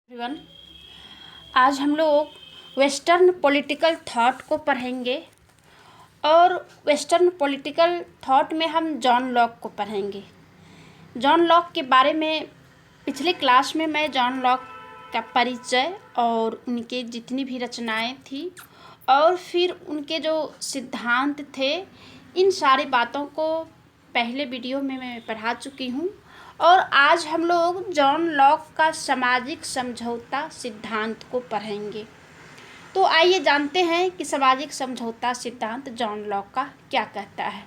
Everyone, आज हम लोग वेस्टर्न पॉलिटिकल थॉट को पढ़ेंगे और वेस्टर्न पॉलिटिकल थॉट में हम जॉन लॉक को पढ़ेंगे। जॉन लॉक के बारे में पिछले क्लास में मैं जॉन लॉक का परिचय और उनके जितनी भी रचनाएं थी और फिर उनके जो सिद्धांत थे, इन सारी बातों को पहले वीडियो में मैं पढ़ा चुकी हूँ। और आज हम लोग जॉन लॉक का सामाजिक समझौता सिद्धांत को पढ़ेंगे। तो आइए जानते हैं कि सामाजिक समझौता सिद्धांत जॉन लॉक का क्या कहता है।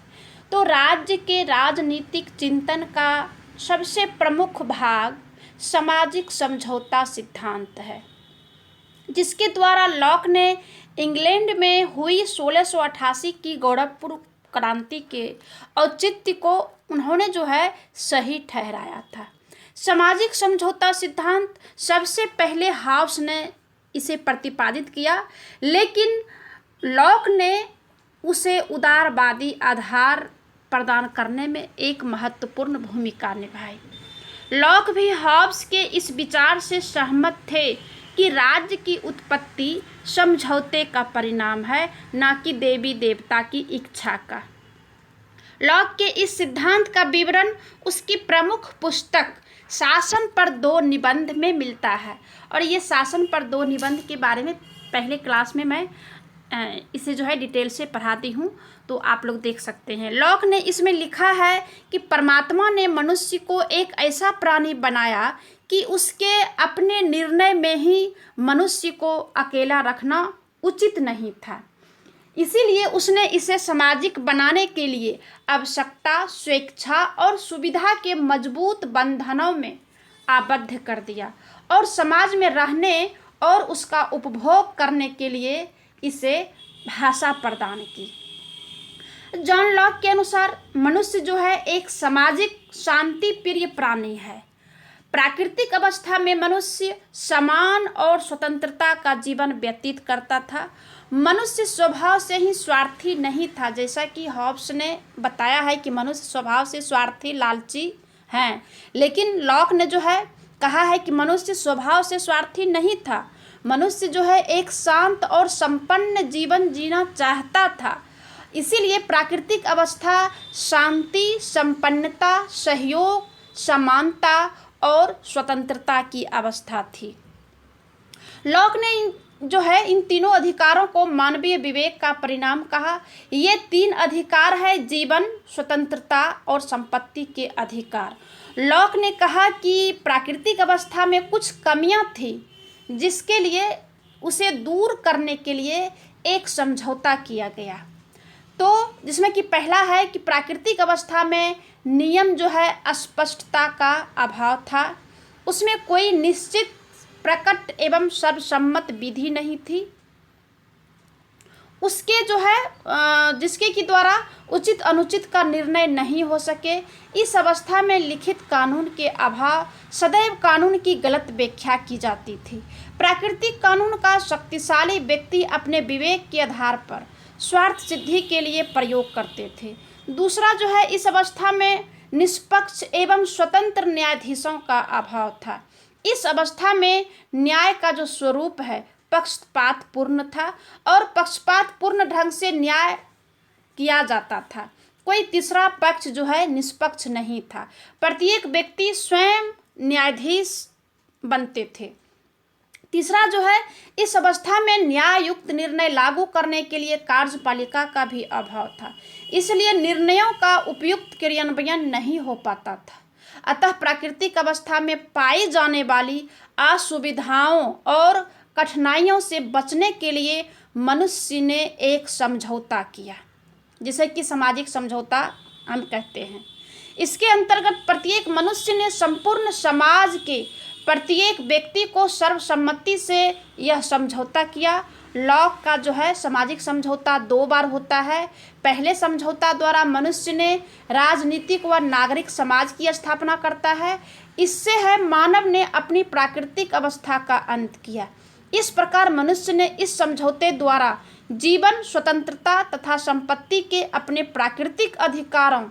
तो राज्य के राजनीतिक चिंतन का सबसे प्रमुख भाग सामाजिक समझौता सिद्धांत है, जिसके द्वारा लॉक ने इंग्लैंड में हुई 1688 की गौरवपूर्ण क्रांति के औचित्य को उन्होंने सही ठहराया था। सामाजिक समझौता सिद्धांत सबसे पहले हाउस ने इसे प्रतिपादित किया, लेकिन लॉक ने उसे उदारवादी आधार प्रदान करने में एक महत्वपूर्ण भूमिका निभाई। लॉक भी हॉब्स के इस विचार से सहमत थे कि राज्य की उत्पत्ति समझौते का परिणाम है, न कि देवी देवता की इच्छा का। लॉक के इस सिद्धांत का विवरण उसकी प्रमुख पुस्तक शासन पर 2 निबंध में मिलता है। और ये शासन पर 2 निबंध के बारे में पहले क्लास में मैं इसे डिटेल से पढ़ाती हूँ, तो आप लोग देख सकते हैं। लॉक ने इसमें लिखा है कि परमात्मा ने मनुष्य को एक ऐसा प्राणी बनाया कि उसके अपने निर्णय में ही मनुष्य को अकेला रखना उचित नहीं था। इसीलिए उसने इसे सामाजिक बनाने के लिए आवश्यकता, स्वेच्छा और सुविधा के मजबूत बंधनों में आबद्ध कर दिया और समाज में रहने और उसका उपभोग करने के लिए इसे भाषा प्रदान की। जॉन लॉक के अनुसार मनुष्य एक सामाजिक शांति प्रिय प्राणी है। प्राकृतिक अवस्था में मनुष्य समान और स्वतंत्रता का जीवन व्यतीत करता था। मनुष्य स्वभाव से ही स्वार्थी नहीं था, जैसा कि हॉब्स ने बताया है कि मनुष्य स्वभाव से स्वार्थी, लालची हैं। लेकिन लॉक ने कहा है कि मनुष्य स्वभाव से स्वार्थी नहीं था। मनुष्य एक शांत और संपन्न जीवन जीना चाहता था। इसीलिए प्राकृतिक अवस्था शांति, संपन्नता, सहयोग, समानता और स्वतंत्रता की अवस्था थी। लॉक ने इन तीनों अधिकारों को मानवीय विवेक का परिणाम कहा। ये 3 अधिकार है: जीवन, स्वतंत्रता और संपत्ति के अधिकार। लॉक ने कहा कि प्राकृतिक अवस्था में कुछ कमियां थी, जिसके लिए उसे दूर करने के लिए एक समझौता किया गया। तो जिसमें कि पहला है कि प्राकृतिक अवस्था में नियम स्पष्टता का अभाव था। उसमें कोई निश्चित, प्रकट एवं सर्वसम्मत विधि नहीं थी। उसके जिसके की द्वारा उचित अनुचित का निर्णय नहीं हो सके। इस अवस्था में लिखित कानून के अभाव, सदैव कानून की गलत व्याख्या की जाती थी। प्राकृतिक कानून का शक्तिशाली व्यक्ति अपने विवेक के आधार पर स्वार्थ सिद्धि के लिए प्रयोग करते थे। दूसरा इस अवस्था में निष्पक्ष एवं स्वतंत्र न्यायाधीशों का अभाव था। इस अवस्था में न्याय का जो स्वरूप है पक्षपात पूर्ण था और पक्षपात पूर्ण ढंग से न्याय किया जाता था। कोई तीसरा पक्ष निष्पक्ष नहीं था। प्रत्येक व्यक्ति स्वयं न्यायाधीश बनते थे। तीसरा इस अवस्था में न्याय युक्त निर्णय लागू करने के लिए कार्यपालिका का भी अभाव था। इसलिए निर्णयों का उपयुक्त क्रियान्वयन नहीं हो पाता था। अतः प्राकृतिक अवस्था में पाई जाने वाली असुविधाओं और कठिनाइयों से बचने के लिए मनुष्य ने एक समझौता किया, जिसे कि सामाजिक समझौता हम कहते हैं। इसके अंतर्गत प्रत्येक मनुष्य ने संपूर्ण समाज के प्रत्येक व्यक्ति को सर्वसम्मति से यह समझौता किया। लॉक का सामाजिक समझौता 2 बार होता है। पहले समझौता द्वारा मनुष्य ने राजनीतिक व नागरिक समाज की स्थापना करता है। इससे मानव ने अपनी प्राकृतिक अवस्था का अंत किया। इस प्रकार मनुष्य ने इस समझौते द्वारा जीवन, स्वतंत्रता तथा संपत्ति के अपने प्राकृतिक अधिकारों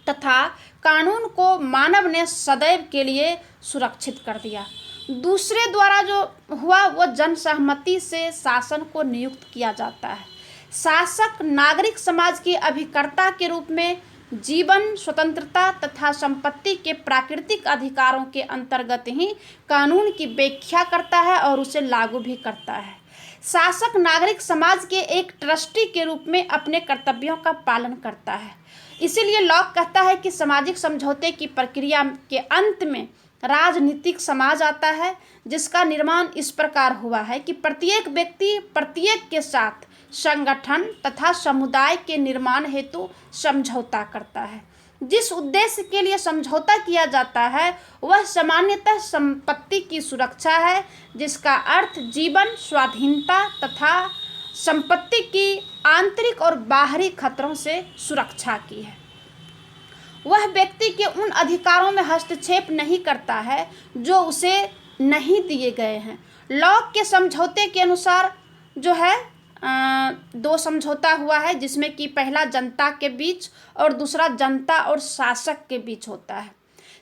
तथा कानून को मानव ने सदैव के लिए सुरक्षित कर दिया। दूसरे द्वारा जो हुआ वो जन सहमति से शासन को नियुक्त किया जाता है। शासक नागरिक समाज के अभिकर्ता के रूप में जीवन, स्वतंत्रता तथा संपत्ति के प्राकृतिक अधिकारों के अंतर्गत ही कानून की व्याख्या करता है और उसे लागू भी करता है। शासक नागरिक समाज के एक ट्रस्टी के रूप में अपने कर्तव्यों का पालन करता है। इसीलिए लॉक कहता है कि सामाजिक समझौते की प्रक्रिया के अंत में राजनीतिक समाज आता है, जिसका निर्माण इस प्रकार हुआ है कि प्रत्येक व्यक्ति प्रत्येक के साथ संगठन तथा समुदाय के निर्माण हेतु समझौता करता है। जिस उद्देश्य के लिए समझौता किया जाता है वह सामान्यतः संपत्ति की सुरक्षा है, जिसका अर्थ जीवन, स्वाधीनता तथा संपत्ति की आंतरिक और बाहरी खतरों से सुरक्षा की है। वह व्यक्ति के उन अधिकारों में हस्तक्षेप नहीं करता है जो उसे नहीं दिए गए हैं। लॉक के समझौते के अनुसार जो है दो समझौता हुआ है, जिसमें कि पहला जनता के बीच और दूसरा जनता और शासक के बीच होता है।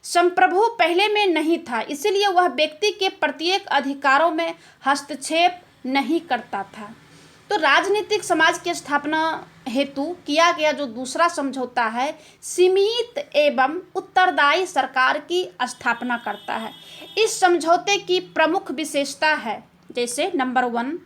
संप्रभु पहले में नहीं था, इसलिए वह व्यक्ति के प्रत्येक अधिकारों में हस्तक्षेप नहीं करता था। तो राजनीतिक समाज की स्थापना हेतु किया गया जो दूसरा समझौता है, सीमित एवं उत्तरदायी सरकार की स्थापना करता है। इस समझौते की प्रमुख विशेषता है, जैसे नंबर 1,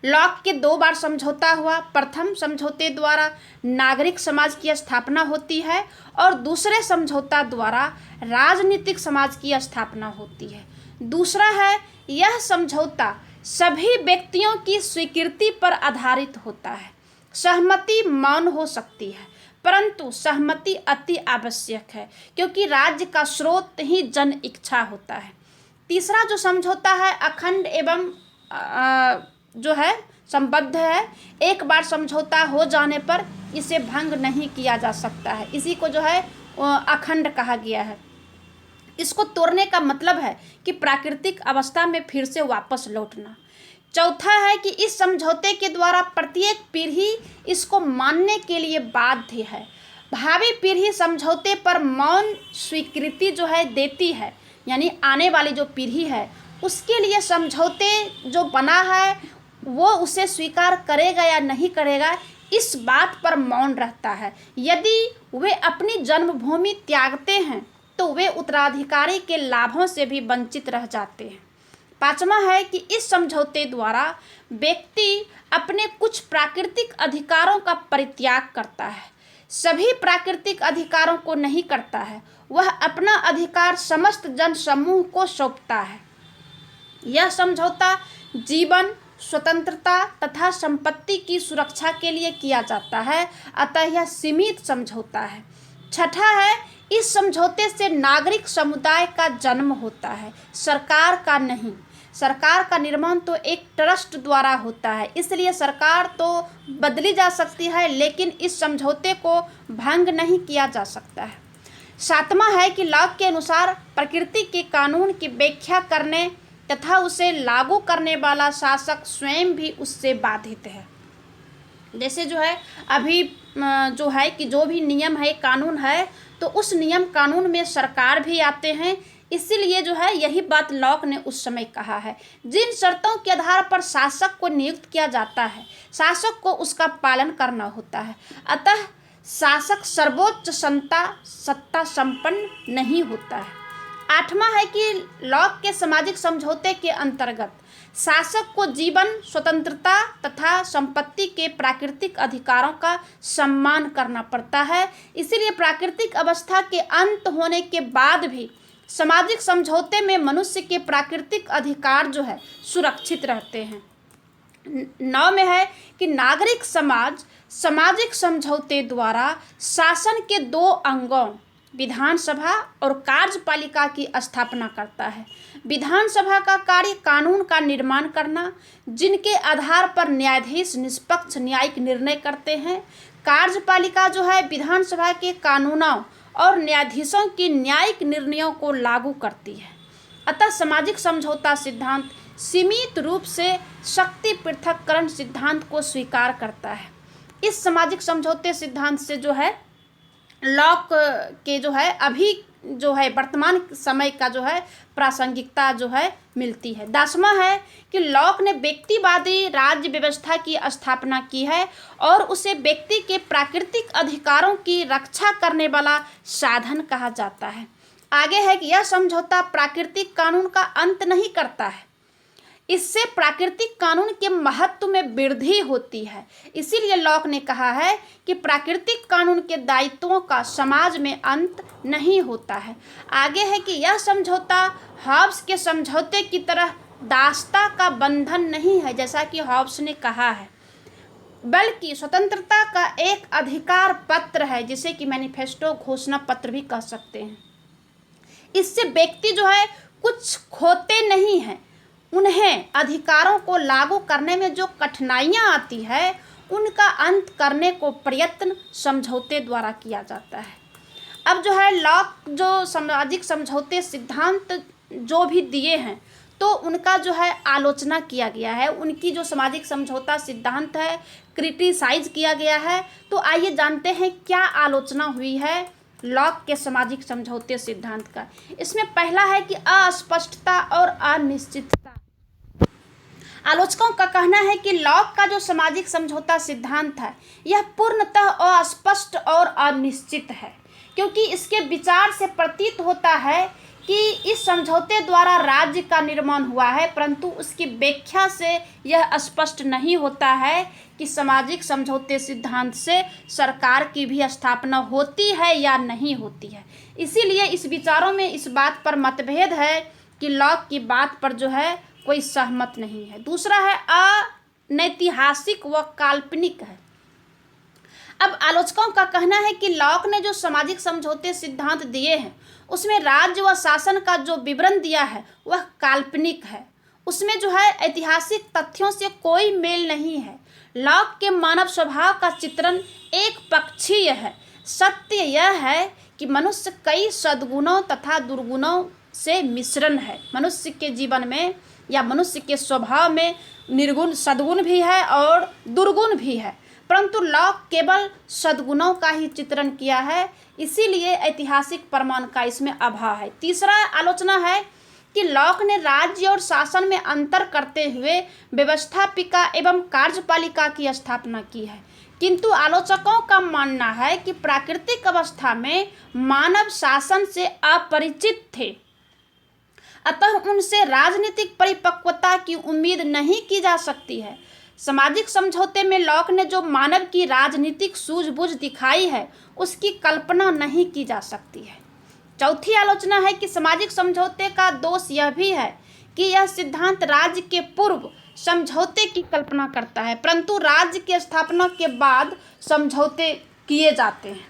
लॉक के 2 बार समझौता हुआ। प्रथम समझौते द्वारा नागरिक समाज की स्थापना होती है और दूसरे समझौता द्वारा राजनीतिक समाज की स्थापना होती है। दूसरा है, यह समझौता सभी व्यक्तियों की स्वीकृति पर आधारित होता है। सहमति मौन हो सकती है, परंतु सहमति अति आवश्यक है, क्योंकि राज्य का स्रोत ही जन इच्छा होता है। तीसरा जो समझौता है अखंड एवं जो है संबद्ध है। एक बार समझौता हो जाने पर इसे भंग नहीं किया जा सकता है। इसी को जो है अखंड कहा गया है। इसको तोड़ने का मतलब है कि प्राकृतिक अवस्था में फिर से वापस लौटना। चौथा है कि इस समझौते के द्वारा प्रत्येक पीढ़ी इसको मानने के लिए बाध्य है। भावी पीढ़ी समझौते पर मौन स्वीकृति जो है देती है, यानी आने वाली जो पीढ़ी है उसके लिए समझौते जो बना है वो उसे स्वीकार करेगा या नहीं करेगा, इस बात पर मौन रहता है। यदि वे अपनी जन्मभूमि त्यागते हैं तो वे उत्तराधिकारी के लाभों से भी वंचित रह जाते हैं। पांचवा है कि इस समझौते द्वारा व्यक्ति अपने कुछ प्राकृतिक अधिकारों का परित्याग करता है। सभी प्राकृतिक अधिकारों को नहीं करता है, वह अपना अधिकार समस्त जन समूह को सौंपता है। यह समझौता जीवन, स्वतंत्रता तथा संपत्ति की सुरक्षा के लिए किया जाता है, अतः यह सीमित समझौता है। छठा है, इस समझौते से नागरिक समुदाय का जन्म होता है, सरकार का नहीं। सरकार का निर्माण तो एक ट्रस्ट द्वारा होता है, इसलिए सरकार तो बदली जा सकती है, लेकिन इस समझौते को भंग नहीं किया जा सकता है। सातवां है कि लॉक के अनुसार प्रकृति के कानून की व्याख्या करने तथा उसे लागू करने वाला शासक स्वयं भी उससे बाधित है। जैसे जो है अभी जो है कि जो भी नियम है, कानून है, तो उस नियम कानून में सरकार भी आते हैं। इसीलिए जो है यही बात लॉक ने उस समय कहा है। जिन शर्तों के आधार पर शासक को नियुक्त किया जाता है, शासक को उसका पालन करना होता है, अतः शासक सर्वोच्च सत्ता संपन्न नहीं होता है। आठवां है कि लॉक के सामाजिक समझौते के अंतर्गत शासक को जीवन, स्वतंत्रता तथा संपत्ति के प्राकृतिक अधिकारों का सम्मान करना पड़ता है। इसीलिए प्राकृतिक अवस्था के अंत होने के बाद भी सामाजिक समझौते में मनुष्य के प्राकृतिक अधिकार जो है सुरक्षित रहते हैं। 9 में है कि नागरिक समाज सामाजिक समझौते द्वारा शासन के 2 अंगों विधानसभा और कार्यपालिका की स्थापना करता है। विधानसभा का कार्य कानून का निर्माण करना, जिनके आधार पर न्यायाधीश निष्पक्ष न्यायिक निर्णय करते हैं। कार्यपालिका जो है विधानसभा के कानूनों और न्यायाधीशों की न्यायिक निर्णयों को लागू करती है। अतः सामाजिक समझौता सिद्धांत सीमित रूप से शक्ति पृथक्करण सिद्धांत को स्वीकार करता है। इस सामाजिक समझौते सिद्धांत से जो है लॉक के जो है अभी जो है वर्तमान समय का जो है प्रासंगिकता जो है मिलती है। 10वां है कि लॉक ने व्यक्तिवादी राज्य व्यवस्था की स्थापना की है और उसे व्यक्ति के प्राकृतिक अधिकारों की रक्षा करने वाला साधन कहा जाता है। आगे है कि यह समझौता प्राकृतिक कानून का अंत नहीं करता है, इससे प्राकृतिक कानून के महत्व में वृद्धि होती है। इसीलिए लॉक ने कहा है कि प्राकृतिक कानून के दायित्वों का समाज में अंत नहीं होता है। आगे है कि यह समझौता हॉब्स के समझौते की तरह दासता का बंधन नहीं है, जैसा कि हॉब्स ने कहा है, बल्कि स्वतंत्रता का एक अधिकार पत्र है, जिसे कि मैनिफेस्टो घोषणा पत्र भी कह सकते हैं। इससे व्यक्ति जो है कुछ खोते नहीं हैं, उन्हें अधिकारों को लागू करने में जो कठिनाइयां आती है उनका अंत करने को प्रयत्न समझौते द्वारा किया जाता है। अब जो है लॉक जो सामाजिक समझौते सिद्धांत जो भी दिए हैं तो उनका जो है आलोचना किया गया है, उनकी जो सामाजिक समझौता सिद्धांत है क्रिटिसाइज किया गया है। तो आइए जानते हैं क्या आलोचना हुई है लॉक के सामाजिक समझौते सिद्धांत का। इसमें पहला है कि अस्पष्टता और अनिश्चितता। आलोचकों का कहना है कि लॉक का जो सामाजिक समझौता सिद्धांत है यह पूर्णतः अस्पष्ट और अनिश्चित है, क्योंकि इसके विचार से प्रतीत होता है कि इस समझौते द्वारा राज्य का निर्माण हुआ है, परंतु उसकी व्याख्या से यह स्पष्ट नहीं होता है कि सामाजिक समझौते सिद्धांत से सरकार की भी स्थापना होती है या नहीं होती है। इसीलिए इस विचारों में इस बात पर मतभेद है कि लॉक की बात पर जो है कोई सहमत नहीं है। दूसरा है अनैतिहासिक व काल्पनिक है। अब आलोचकों का कहना है कि लॉक ने जो सामाजिक समझौते सिद्धांत दिए हैं उसमें राज्य व शासन का जो विवरण दिया है वह काल्पनिक है, उसमें जो है ऐतिहासिक तथ्यों से कोई मेल नहीं है। लॉक के मानव स्वभाव का चित्रण एक पक्षीय है। सत्य यह है कि मनुष्य कई सद्गुणों तथा दुर्गुणों से मिश्रण है। मनुष्य के जीवन में या मनुष्य के स्वभाव में निर्गुण सद्गुण भी है और दुर्गुण भी है, परंतु लॉक केवल सद्गुणों का ही चित्रण किया है, इसीलिए ऐतिहासिक प्रमाण का इसमें अभाव है। तीसरा आलोचना है कि लॉक ने राज्य और शासन में अंतर करते हुए व्यवस्थापिका एवं कार्यपालिका की स्थापना की है, किंतु आलोचकों का मानना है कि प्राकृतिक अवस्था में मानव शासन से अपरिचित थे, अतः उनसे राजनीतिक परिपक्वता की उम्मीद नहीं की जा सकती है। सामाजिक समझौते में लॉक ने जो मानव की राजनीतिक सूझबूझ दिखाई है उसकी कल्पना नहीं की जा सकती है। चौथी आलोचना है कि सामाजिक समझौते का दोष यह भी है कि यह सिद्धांत राज्य के पूर्व समझौते की कल्पना करता है, परंतु राज्य की स्थापना के बाद समझौते किए जाते हैं।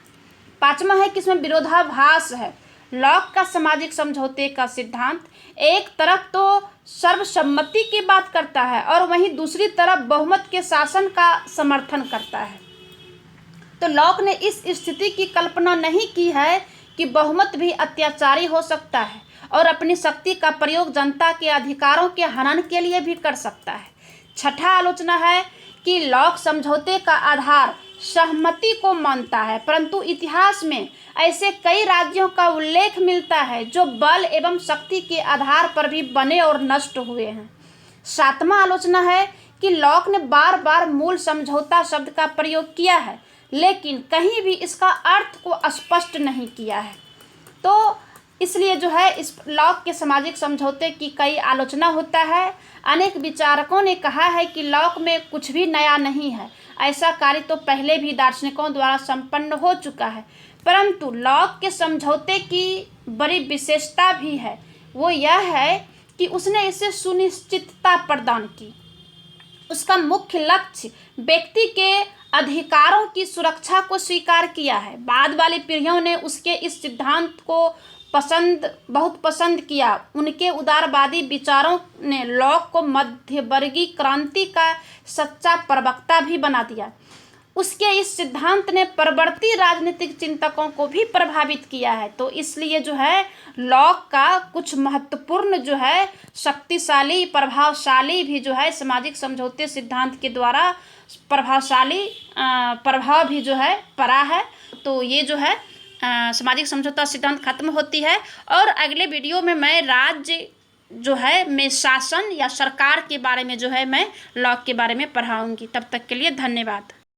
पांचवा है कि इसमें विरोधाभास है। लॉक का सामाजिक समझौते का सिद्धांत एक तरफ तो सर्वसम्मति की बात करता है और वहीं दूसरी तरफ बहुमत के शासन का समर्थन करता है। तो लॉक ने इस स्थिति की कल्पना नहीं की है कि बहुमत भी अत्याचारी हो सकता है और अपनी शक्ति का प्रयोग जनता के अधिकारों के हनन के लिए भी कर सकता है। छठा आलोचना है कि लॉक समझौते का आधार सहमति को मानता है, परंतु इतिहास में ऐसे कई राज्यों का उल्लेख मिलता है जो बल एवं शक्ति के आधार पर भी बने और नष्ट हुए हैं। सातवां आलोचना है कि लॉक ने बार बार मूल समझौता शब्द का प्रयोग किया है, लेकिन कहीं भी इसका अर्थ को स्पष्ट नहीं किया है। तो इसलिए जो है इस लॉक के सामाजिक समझौते की कई आलोचना होता है। अनेक विचारकों ने कहा है कि लॉक में कुछ भी नया नहीं है, ऐसा कार्य तो पहले भी दार्शनिकों द्वारा संपन्न हो चुका है, परंतु लॉक के समझौते की बड़ी विशेषता भी है, वो यह है कि उसने इसे सुनिश्चितता प्रदान की। उसका मुख्य लक्ष्य व्यक्ति के अधिकारों की सुरक्षा को स्वीकार किया है। बाद वाली पीढ़ियों ने उसके इस सिद्धांत को बहुत पसंद किया। उनके उदारवादी विचारों ने लॉक को मध्यवर्गीय क्रांति का सच्चा प्रवक्ता भी बना दिया। उसके इस सिद्धांत ने परवर्ती राजनीतिक चिंतकों को भी प्रभावित किया है। तो इसलिए जो है लॉक का कुछ महत्वपूर्ण जो है शक्तिशाली प्रभावशाली भी जो है सामाजिक समझौते सिद्धांत के द्वारा प्रभावशाली प्रभाव भी जो है पड़ा है। तो ये जो है सामाजिक समझौता सिद्धांत खत्म होती है। और अगले वीडियो में मैं राज्य जो है मैं शासन या सरकार के बारे में जो है मैं लॉ के बारे में पढ़ाऊँगी। तब तक के लिए धन्यवाद।